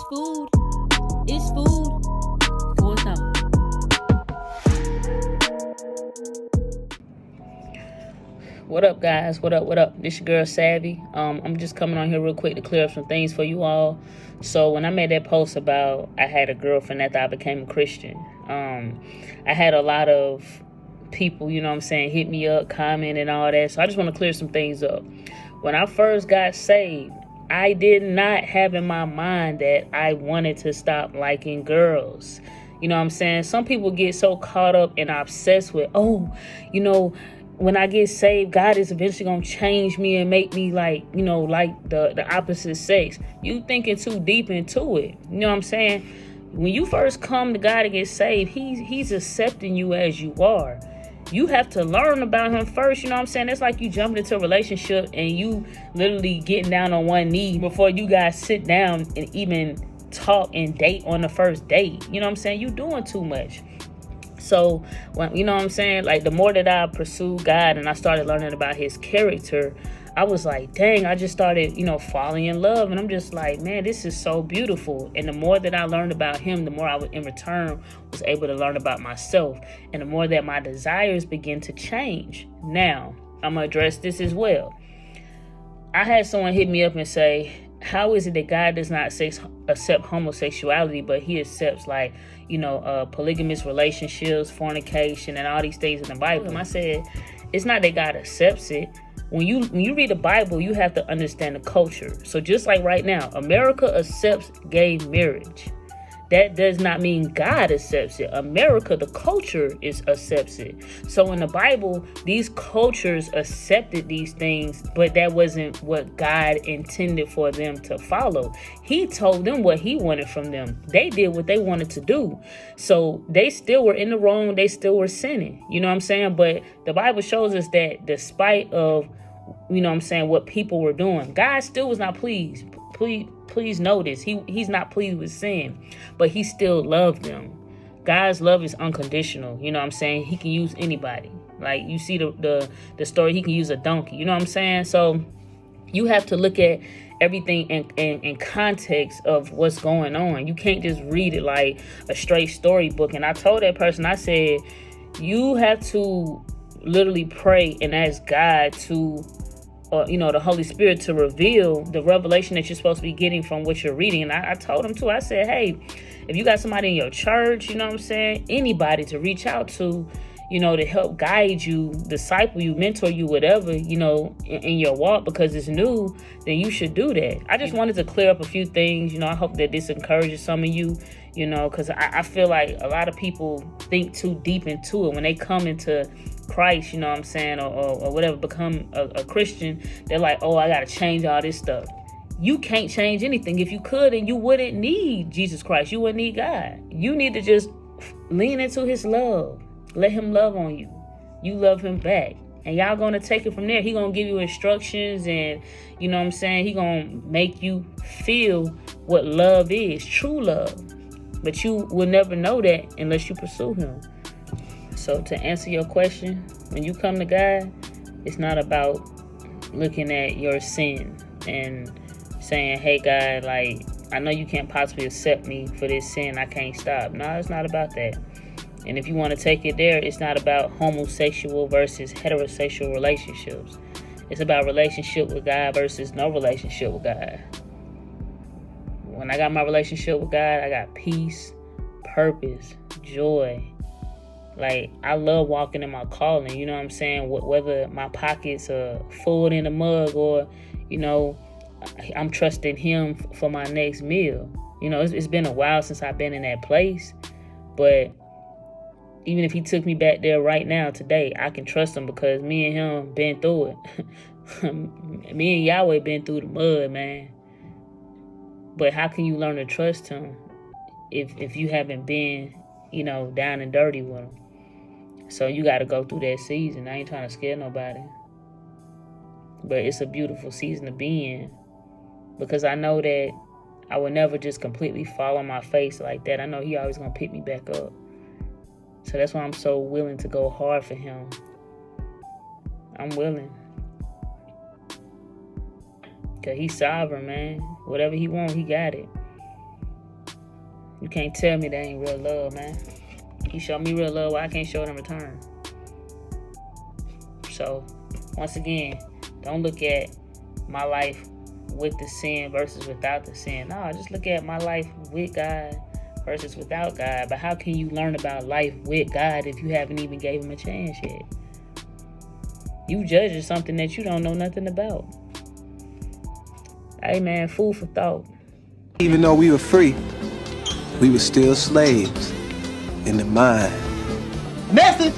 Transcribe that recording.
It's food. It's food for thought. What up, guys? What up? What up? This your girl Savvy. I'm just coming on here real quick to clear up some things for you all. So when I made that post about I had a girlfriend after I became a Christian, I had a lot of people, hit me up, comment and all that. So I just want to clear some things up. When I first got saved, I did not have in my mind that I wanted to stop liking girls. Some people get so caught up and obsessed with, when I get saved, God is eventually going to change me and make me like the opposite sex. You thinking too deep into it. You know what I'm saying? When you first come to God and get saved, he's accepting you as you are. You have to learn about him first. You know what I'm saying? It's like you jumping into a relationship and you literally getting down on one knee before you guys sit down and even talk and date on the first date. You know what I'm saying? You doing too much. So, like the more that I pursued God and I started learning about his character, I was like, dang, I just started, falling in love. And I'm just like, man, this is so beautiful. And the more that I learned about him, the more I in return was able to learn about myself. And the more that my desires begin to change. Now, I'm going to address this as well. I had someone hit me up and say, how is it that God does not accept homosexuality, but he accepts polygamous relationships, fornication, and all these things in the Bible? And I said, it's not that God accepts it. When you read the Bible, you have to understand the culture. So just like right now, America accepts gay marriage. That does not mean God accepts it. America, the culture, accepts it. So in the Bible, these cultures accepted these things, but that wasn't what God intended for them to follow. He told them what he wanted from them. They did what they wanted to do. So they still were in the wrong. They still were sinning. You know what I'm saying? But the Bible shows us that despite of, what people were doing, God still was not pleased. Please notice, he's not pleased with sin, but he still loved them. God's love is unconditional. You know what I'm saying? He can use anybody. Like you see the story, he can use a donkey. You know what I'm saying? So you have to look at everything in context of what's going on. You can't just read it like a straight storybook. And I told that person, I said, you have to literally pray and ask God to the Holy Spirit to reveal the revelation that you're supposed to be getting from what you're reading. And I told him too, I said, hey, if you got somebody in your church, anybody to reach out to, to help guide you, disciple you, mentor you, whatever, in your walk, because it's new, then you should do that. I just wanted to clear up a few things. I hope that this encourages some of you, because I feel like a lot of people think too deep into it when they come into Christ, or whatever, become a Christian. They're like, oh, I got to change all this stuff. You can't change anything. If you could, and you wouldn't need Jesus Christ. You wouldn't need God. You need to just lean into his love. Let him love on you. You love him back. And y'all going to take it from there. He going to give you instructions and, he going to make you feel what love is, true love. But you will never know that unless you pursue him. So to answer your question, when you come to God, it's not about looking at your sin and saying, hey, God, I know you can't possibly accept me for this sin. I can't stop. No, it's not about that. And if you want to take it there, it's not about homosexual versus heterosexual relationships. It's about relationship with God versus no relationship with God. When I got my relationship with God, I got peace, purpose, joy. I love walking in my calling, you know what I'm saying? Whether my pockets are full in the mug or, I'm trusting him for my next meal. It's been a while since I've been in that place. But even if he took me back there right now, today, I can trust him because me and him been through it. Me and Yahweh been through the mud, man. But how can you learn to trust him if you haven't been, down and dirty with him? So you got to go through that season. I ain't trying to scare nobody. But it's a beautiful season to be in. Because I know that I will never just completely fall on my face like that. I know he always going to pick me back up. So that's why I'm so willing to go hard for him. I'm willing. Because he's sovereign, man. Whatever he wants, he got it. You can't tell me that ain't real love, man. You show me real love, why I can't show it in return? So, once again, don't look at my life with the sin versus without the sin. No, just look at my life with God versus without God. But how can you learn about life with God if you haven't even gave him a chance yet? You judging something that you don't know nothing about. Hey man, food for thought. Even though we were free, we were still slaves in the mind. Message.